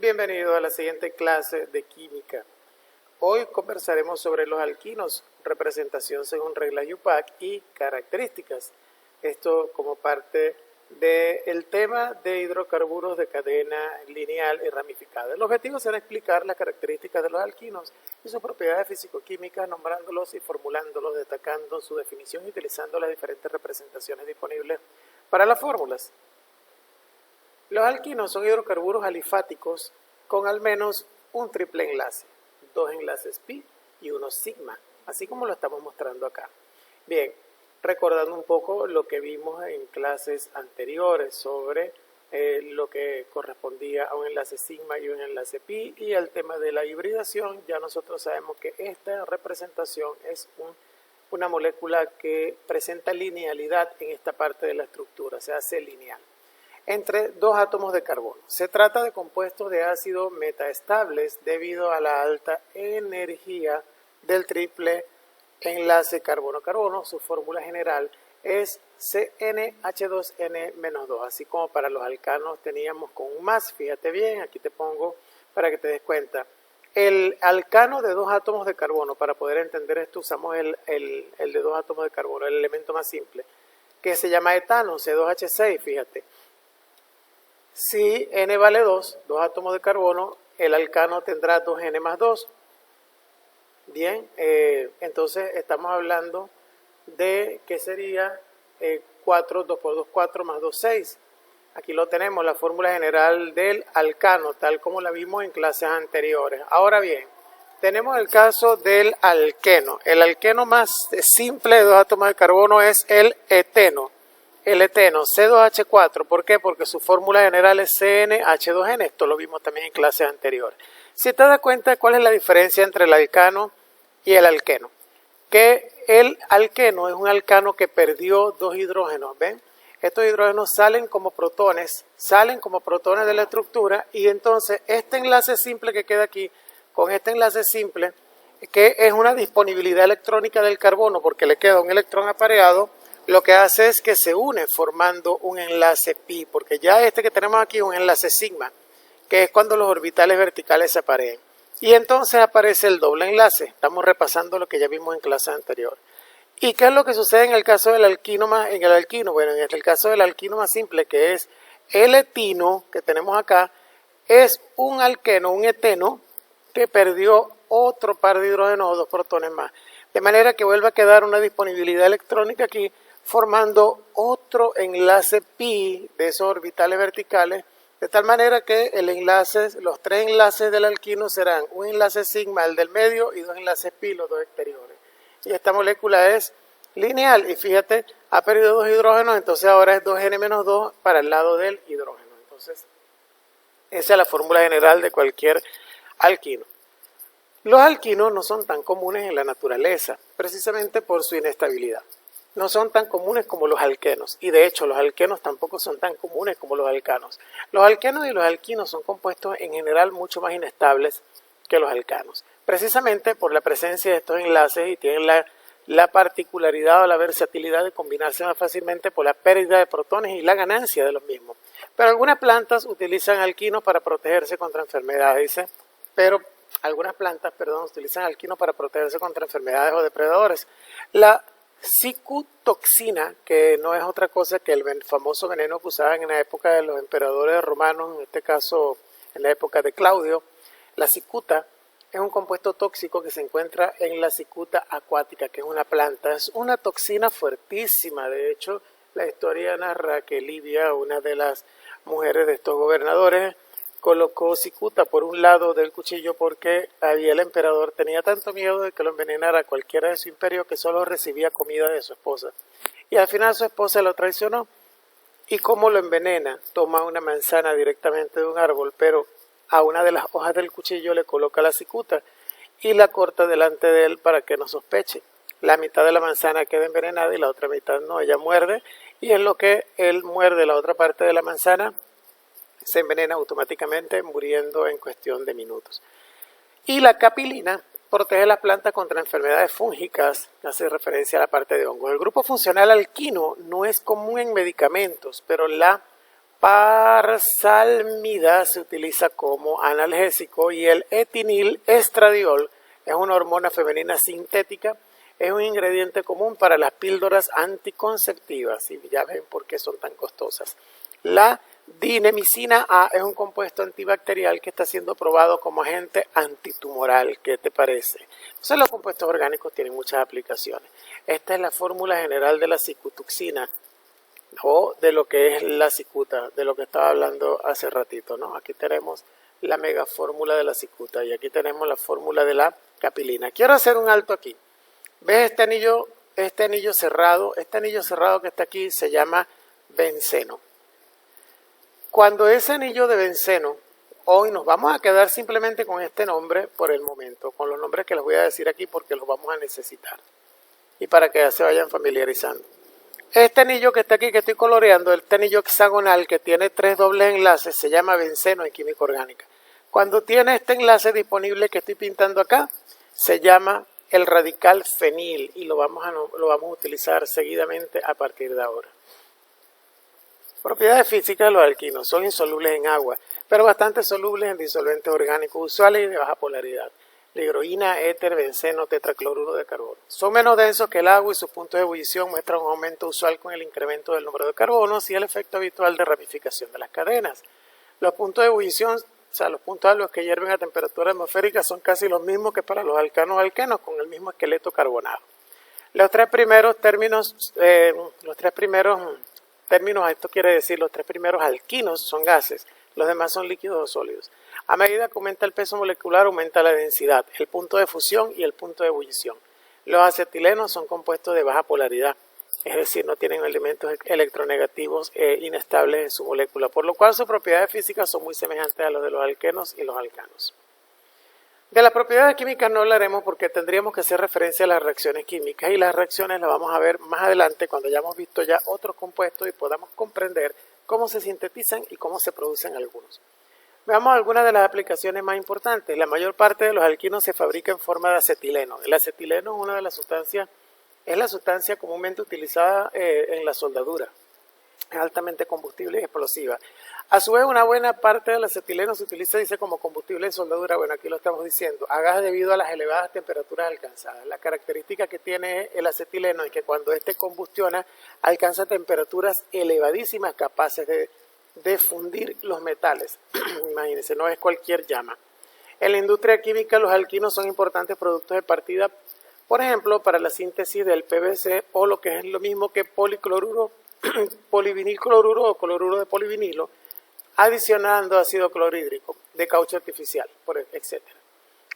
Bienvenido a la siguiente clase de química. Hoy conversaremos sobre los alquinos, representación según regla UPAC y características. Esto como parte del tema de hidrocarburos de cadena lineal y ramificada. El objetivo será explicar las características de los alquinos y sus propiedades físico-químicas, nombrándolos y formulándolos, destacando su definición y utilizando las diferentes representaciones disponibles para las fórmulas. Los alquinos son hidrocarburos alifáticos con al menos un triple enlace, 2 enlaces pi y 1 sigma, así como lo estamos mostrando acá. Bien, recordando un poco lo que vimos en clases anteriores sobre lo que correspondía a un enlace sigma y un enlace pi y el tema de la hibridación, ya nosotros sabemos que esta representación es una molécula que presenta linealidad en esta parte de la estructura, se hace lineal entre dos átomos de carbono. Se trata de compuestos de ácido metaestables debido a la alta energía del triple enlace carbono-carbono. Su fórmula general es CnH2n-2, así como para los alcanos teníamos con un más. Fíjate bien, aquí te pongo para que te des cuenta. El alcano de dos átomos de carbono, para poder entender esto usamos el de dos átomos de carbono, el elemento más simple, que se llama etano, C2H6, fíjate. Si N vale 2 átomos de carbono, el alcano tendrá 2N más 2. Bien, entonces estamos hablando de que sería 4, 2 por 2, 4 más 2, 6. Aquí lo tenemos, la fórmula general del alcano, tal como la vimos en clases anteriores. Ahora bien, tenemos el caso del alqueno. El alqueno más simple de dos átomos de carbono es el eteno. El eteno, C2H4, ¿por qué? Porque su fórmula general es CnH2n, esto lo vimos también en clases anteriores. Si te das cuenta, ¿cuál es la diferencia entre el alcano y el alqueno? Que el alqueno es un alcano que perdió dos hidrógenos, ¿ven? Estos hidrógenos salen como protones de la estructura y entonces este enlace simple que queda aquí, con este enlace simple, que es una disponibilidad electrónica del carbono porque le queda un electrón apareado, lo que hace es que se une formando un enlace pi, porque ya este que tenemos aquí es un enlace sigma, que es cuando los orbitales verticales se aparean. Y entonces aparece el doble enlace. Estamos repasando lo que ya vimos en clase anterior. ¿Y qué es lo que sucede en el caso del alquino Bueno, en el caso del alquino más simple, que es el etino, que tenemos acá, es un alqueno, un eteno, que perdió otro par de hidrógenos o dos protones más. De manera que vuelve a quedar una disponibilidad electrónica aquí, formando otro enlace pi de esos orbitales verticales, de tal manera que los tres enlaces del alquino serán un enlace sigma, el del medio, y dos enlaces pi, los dos exteriores. Y esta molécula es lineal, y fíjate, ha perdido dos hidrógenos, entonces ahora es 2N-2 para el lado del hidrógeno. Entonces, esa es la fórmula general de cualquier alquino. Los alquinos no son tan comunes en la naturaleza, precisamente por su inestabilidad. No son tan comunes como los alquenos, y de hecho los alquenos tampoco son tan comunes como los alcanos. Los alquenos y los alquinos son compuestos en general mucho más inestables que los alcanos, precisamente por la presencia de estos enlaces y tienen la particularidad o la versatilidad de combinarse más fácilmente por la pérdida de protones y la ganancia de los mismos. Pero algunas plantas utilizan alquinos para protegerse contra enfermedades, utilizan alquinos para protegerse contra enfermedades o depredadores. La cicutoxina, que no es otra cosa que el famoso veneno que usaban en la época de los emperadores romanos, en este caso en la época de Claudio, la cicuta es un compuesto tóxico que se encuentra en la cicuta acuática, que es una planta. Es una toxina fuertísima. De hecho, la historia narra que Livia, una de las mujeres de estos gobernadores, colocó cicuta por un lado del cuchillo porque el emperador tenía tanto miedo de que lo envenenara cualquiera de su imperio que solo recibía comida de su esposa. Y al final su esposa lo traicionó. ¿Y cómo lo envenena? Toma una manzana directamente de un árbol, pero a una de las hojas del cuchillo le coloca la cicuta y la corta delante de él para que no sospeche. La mitad de la manzana queda envenenada y la otra mitad no. Ella muerde y en lo que él muerde la otra parte de la manzana, se envenena automáticamente, muriendo en cuestión de minutos. Y la capilina protege las plantas contra enfermedades fúngicas, hace referencia a la parte de hongos. El grupo funcional alquino no es común en medicamentos, pero la parsalmida se utiliza como analgésico y el etinil estradiol es una hormona femenina sintética. Es un ingrediente común para las píldoras anticonceptivas y ya ven por qué son tan costosas. La dinemicina A es un compuesto antibacterial que está siendo probado como agente antitumoral. ¿Qué te parece? Entonces los compuestos orgánicos tienen muchas aplicaciones. Esta es la fórmula general de la cicutuxina o de lo que es la cicuta, de lo que estaba hablando hace ratito, ¿no? Aquí tenemos la mega fórmula de la cicuta y aquí tenemos la fórmula de la capilina. Quiero hacer un alto aquí. ¿Ves este anillo cerrado? Este anillo cerrado que está aquí se llama benceno. Cuando ese anillo de benceno, hoy nos vamos a quedar simplemente con este nombre por el momento, con los nombres que les voy a decir aquí porque los vamos a necesitar y para que ya se vayan familiarizando. Este anillo que está aquí, que estoy coloreando, este anillo hexagonal que tiene 3 dobles enlaces, se llama benceno en química orgánica. Cuando tiene este enlace disponible que estoy pintando acá, se llama el radical fenil y lo vamos a utilizar seguidamente a partir de ahora. Propiedades físicas de los alquinos. Son insolubles en agua, pero bastante solubles en disolventes orgánicos usuales y de baja polaridad. Ligroína, éter, benceno, tetracloruro de carbono. Son menos densos que el agua y sus puntos de ebullición muestran un aumento usual con el incremento del número de carbonos y el efecto habitual de ramificación de las cadenas. Los puntos de ebullición, o sea, los puntos a los que hierven a temperatura atmosférica son casi los mismos que para los alcanos alquenos con el mismo esqueleto carbonado. Los tres primeros términos, esto quiere decir los tres primeros alquinos son gases, los demás son líquidos o sólidos. A medida que aumenta el peso molecular, aumenta la densidad, el punto de fusión y el punto de ebullición. Los acetilenos son compuestos de baja polaridad, es decir, no tienen elementos electronegativos inestables en su molécula, por lo cual sus propiedades físicas son muy semejantes a los de los alquenos y los alcanos. De las propiedades químicas no hablaremos porque tendríamos que hacer referencia a las reacciones químicas y las reacciones las vamos a ver más adelante cuando hayamos visto ya otros compuestos y podamos comprender cómo se sintetizan y cómo se producen algunos. Veamos algunas de las aplicaciones más importantes. La mayor parte de los alquinos se fabrica en forma de acetileno. El acetileno es una de las sustancias, es la sustancia comúnmente utilizada en la soldadura. Es altamente combustible y explosiva. A su vez, una buena parte del acetileno se utiliza, dice, como combustible de soldadura. Bueno, aquí lo estamos diciendo. A gas debido a las elevadas temperaturas alcanzadas. La característica que tiene el acetileno es que cuando este combustiona, alcanza temperaturas elevadísimas capaces de fundir los metales. Imagínense, no es cualquier llama. En la industria química, los alquinos son importantes productos de partida, por ejemplo, para la síntesis del PVC o lo que es lo mismo que policloruro, polivinilcloruro o cloruro de polivinilo, adicionando ácido clorhídrico de caucho artificial, etc.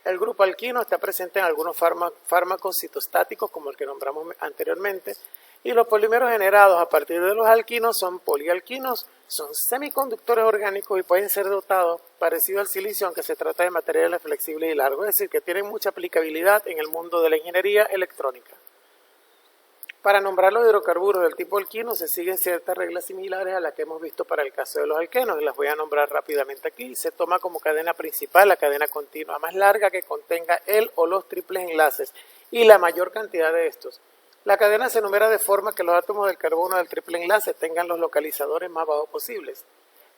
El grupo alquino está presente en algunos fármacos citostáticos, como el que nombramos anteriormente, y los polímeros generados a partir de los alquinos son polialquinos, son semiconductores orgánicos y pueden ser dotados, parecido al silicio, aunque se trata de materiales flexibles y largos, es decir, que tienen mucha aplicabilidad en el mundo de la ingeniería electrónica. Para nombrar los hidrocarburos del tipo alquino se siguen ciertas reglas similares a las que hemos visto para el caso de los alquenos, las voy a nombrar rápidamente aquí. Se toma como cadena principal la cadena continua más larga que contenga el o los triples enlaces y la mayor cantidad de estos. La cadena se numera de forma que los átomos del carbono del triple enlace tengan los localizadores más bajos posibles.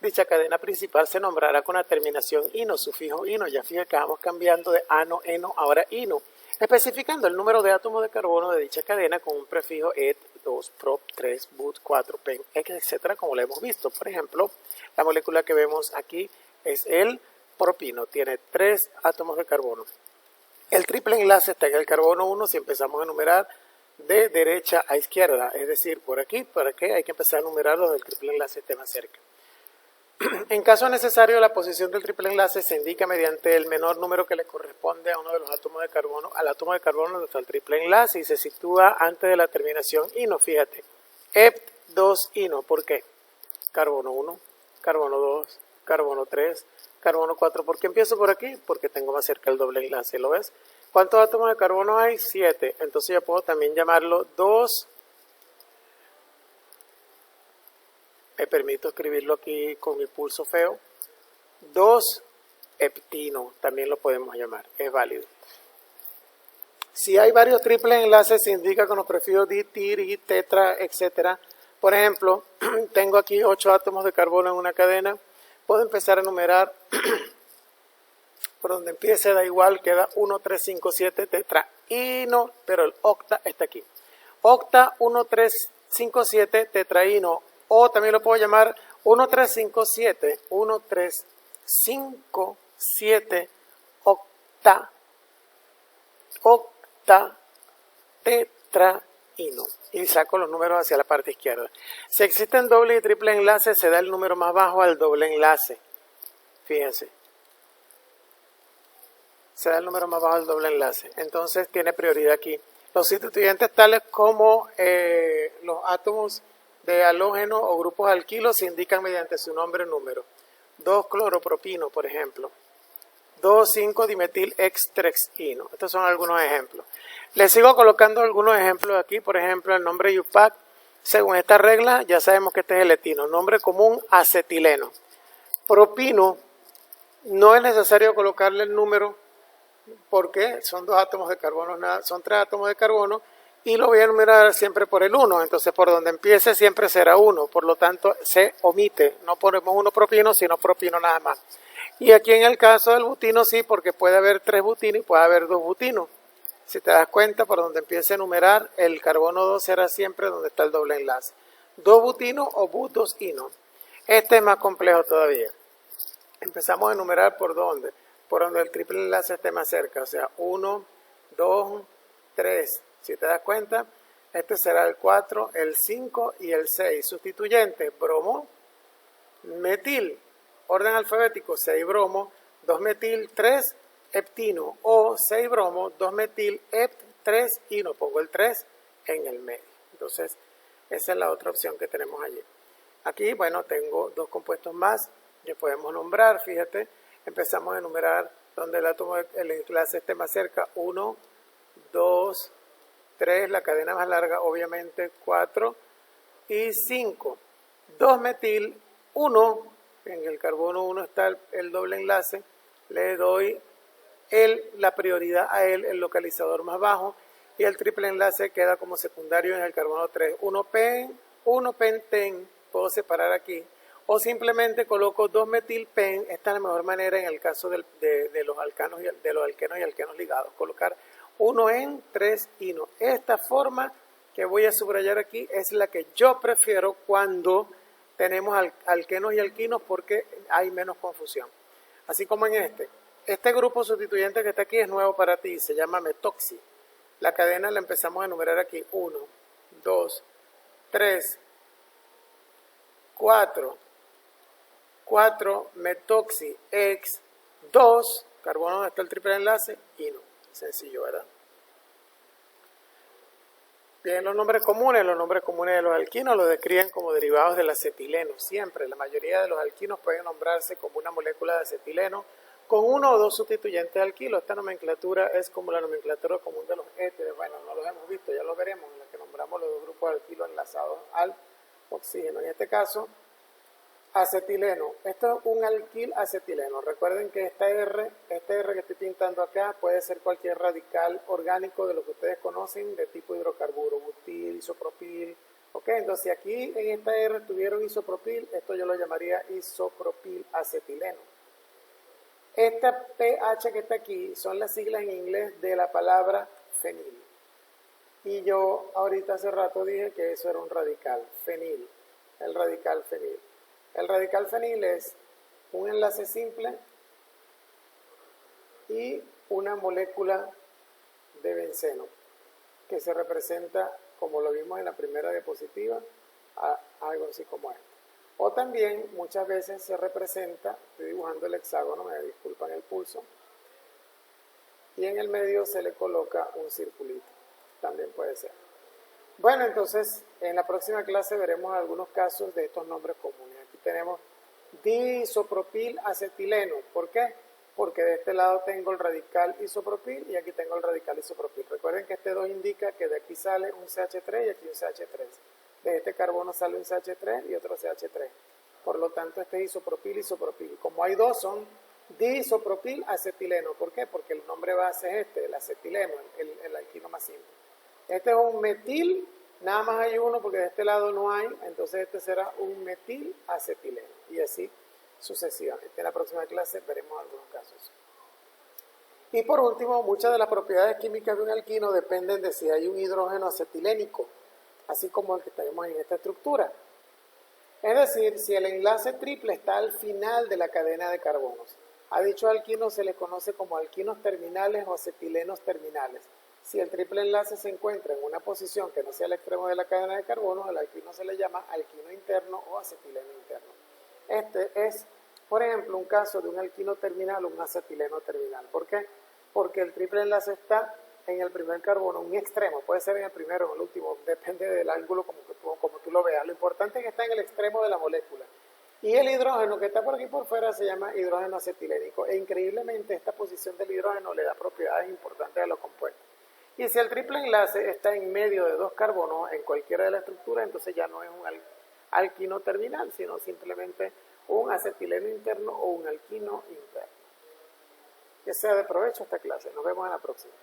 Dicha cadena principal se nombrará con la terminación ino, sufijo ino, ya fíjense que vamos cambiando de ano, eno, ahora ino, especificando el número de átomos de carbono de dicha cadena con un prefijo et, 2, prop, 3, but, 4, pen, etc., como lo hemos visto. Por ejemplo, la molécula que vemos aquí es el propino, tiene 3 átomos de carbono. El triple enlace está en el carbono 1 si empezamos a numerar de derecha a izquierda, es decir, por aquí, ¿para qué? Hay que empezar a numerar los del triple enlace esté más cerca. En caso necesario, la posición del triple enlace se indica mediante el menor número que le corresponde a uno de los átomos de carbono, al átomo de carbono donde está el triple enlace y se sitúa antes de la terminación ino, fíjate. EP2 ino, ¿por qué? Carbono 1, carbono 2, carbono 3, carbono 4. ¿Por qué empiezo por aquí? Porque tengo más cerca el doble enlace, ¿lo ves? ¿Cuántos átomos de carbono hay? 7. Entonces yo puedo también llamarlo 2. Me permito escribirlo aquí con mi pulso feo. 2-heptino, también lo podemos llamar, es válido. Si hay varios triples enlaces, se indica con los prefijos di, tri, tetra, etc. Por ejemplo, tengo aquí 8 átomos de carbono en una cadena. Puedo empezar a enumerar por donde empiece, da igual, queda 1, 3, 5, 7, tetraíno, pero el octa está aquí. Octa 1, 3, 5, 7, tetraíno, o también lo puedo llamar 1, 3, 5, 7, 1, 3, 5, 7, octa, tetraíno. Y saco los números hacia la parte izquierda. Si existen doble y triple enlace, se da el número más bajo al doble enlace. Fíjense. Se da el número más bajo del doble enlace. Entonces tiene prioridad aquí. Los sustituyentes tales como los átomos de halógeno o grupos alquilos se indican mediante su nombre o número. 2-cloropropino, por ejemplo. 2,5-dimetil-extrexino. Estos son algunos ejemplos. Les sigo colocando algunos ejemplos aquí. Por ejemplo, el nombre IUPAC. Según esta regla, ya sabemos que este es el etino. Nombre común, acetileno. Propino, no es necesario colocarle el número porque son 2 átomos de carbono, son 3 átomos de carbono y lo voy a enumerar siempre por el 1, entonces por donde empiece siempre será 1, por lo tanto se omite, no ponemos 1 propino, sino propino nada más. Y aquí en el caso del butino sí, porque puede haber 3 butinos y puede haber 2 butinos. Si te das cuenta, por donde empiece a enumerar, el carbono 2 será siempre donde está el doble enlace. 2 butinos o but2ino. Este es más complejo todavía. Empezamos a enumerar por dónde. Por donde el triple enlace esté más cerca, o sea, 1, 2, 3. Si te das cuenta, este será el 4, el 5 y el 6. Sustituyentes, bromo, metil, orden alfabético, 6 bromo, 2 metil, 3 heptino, o 6 bromo, 2 metil, hept, 3 ino. Pongo el 3 en el medio. Entonces, esa es la otra opción que tenemos allí. Aquí, bueno, tengo 2 compuestos más que podemos nombrar, fíjate. Empezamos a enumerar donde el átomo, el enlace esté más cerca, 1, 2, 3, la cadena más larga obviamente 4 y 5. 2 metil, 1, en el carbono 1 está el doble enlace, le doy la prioridad a él, el localizador más bajo, y el triple enlace queda como secundario en el carbono 3. 1 penten, puedo separar aquí. O simplemente coloco 2-metilpen, esta es la mejor manera en el caso de los alcanos de los alquenos y alquenos ligados, colocar 1 en 3 ino. Esta forma que voy a subrayar aquí es la que yo prefiero cuando tenemos alquenos y alquinos porque hay menos confusión. Así como en este grupo sustituyente que está aquí es nuevo para ti, se llama metoxi. La cadena la empezamos a enumerar aquí, 1, 2, 3, 4, 4 metoxi ex 2, carbono donde está el triple enlace, ino. Sencillo, ¿verdad? Bien, los nombres comunes de los alquinos los describen como derivados del acetileno. Siempre, la mayoría de los alquinos pueden nombrarse como una molécula de acetileno con 1 o 2 sustituyentes de alquilo. Esta nomenclatura es como la nomenclatura común de los éteres. Bueno, no los hemos visto, ya lo veremos, en la que nombramos los 2 grupos de alquilo enlazados al oxígeno. En este caso, acetileno. Esto es un alquil acetileno. Recuerden que esta R que estoy pintando acá puede ser cualquier radical orgánico de lo que ustedes conocen de tipo hidrocarburo, butil, isopropil. Ok, entonces aquí en esta R tuvieron isopropil, esto yo lo llamaría isopropil acetileno. Esta pH que está aquí son las siglas en inglés de la palabra fenil. Y yo ahorita hace rato dije que eso era un radical, fenil, el radical fenil. El radical fenil es un enlace simple y una molécula de benceno que se representa, como lo vimos en la primera diapositiva, a algo así como esto. O también muchas veces se representa, estoy dibujando el hexágono, me disculpan el pulso, y en el medio se le coloca un circulito, también puede ser. Bueno, entonces en la próxima clase veremos algunos casos de estos nombres comunes. Aquí tenemos diisopropil acetileno. ¿Por qué? Porque de este lado tengo el radical isopropil y aquí tengo el radical isopropil. Recuerden que este 2 indica que de aquí sale un CH3 y aquí un CH3. De este carbono sale un CH3 y otro CH3. Por lo tanto, este es isopropil, isopropil. Como hay 2, son diisopropil acetileno. ¿Por qué? Porque el nombre base es el acetileno, el alquino más simple. Este es un metil Nada más hay uno porque de este lado no hay, entonces este será un metilacetileno. Y así sucesivamente. En la próxima clase veremos algunos casos. Y por último, muchas de las propiedades químicas de un alquino dependen de si hay un hidrógeno acetilénico, así como el que tenemos en esta estructura. Es decir, si el enlace triple está al final de la cadena de carbonos. A dichos alquinos se les conoce como alquinos terminales o acetilenos terminales. Si el triple enlace se encuentra en una posición que no sea el extremo de la cadena de carbonos, el alquino se le llama alquino interno o acetileno interno. Este es, por ejemplo, un caso de un alquino terminal o un acetileno terminal. ¿Por qué? Porque el triple enlace está en el primer carbono, un extremo, puede ser en el primero o en el último, depende del ángulo como tú lo veas. Lo importante es que está en el extremo de la molécula. Y el hidrógeno que está por aquí por fuera se llama hidrógeno acetilénico. E increíblemente esta posición del hidrógeno le da propiedades importantes a los compuestos. Y si el triple enlace está en medio de dos carbonos en cualquiera de las estructuras, entonces ya no es un alquino terminal, sino simplemente un acetileno interno o un alquino interno. Que sea de provecho esta clase. Nos vemos en la próxima.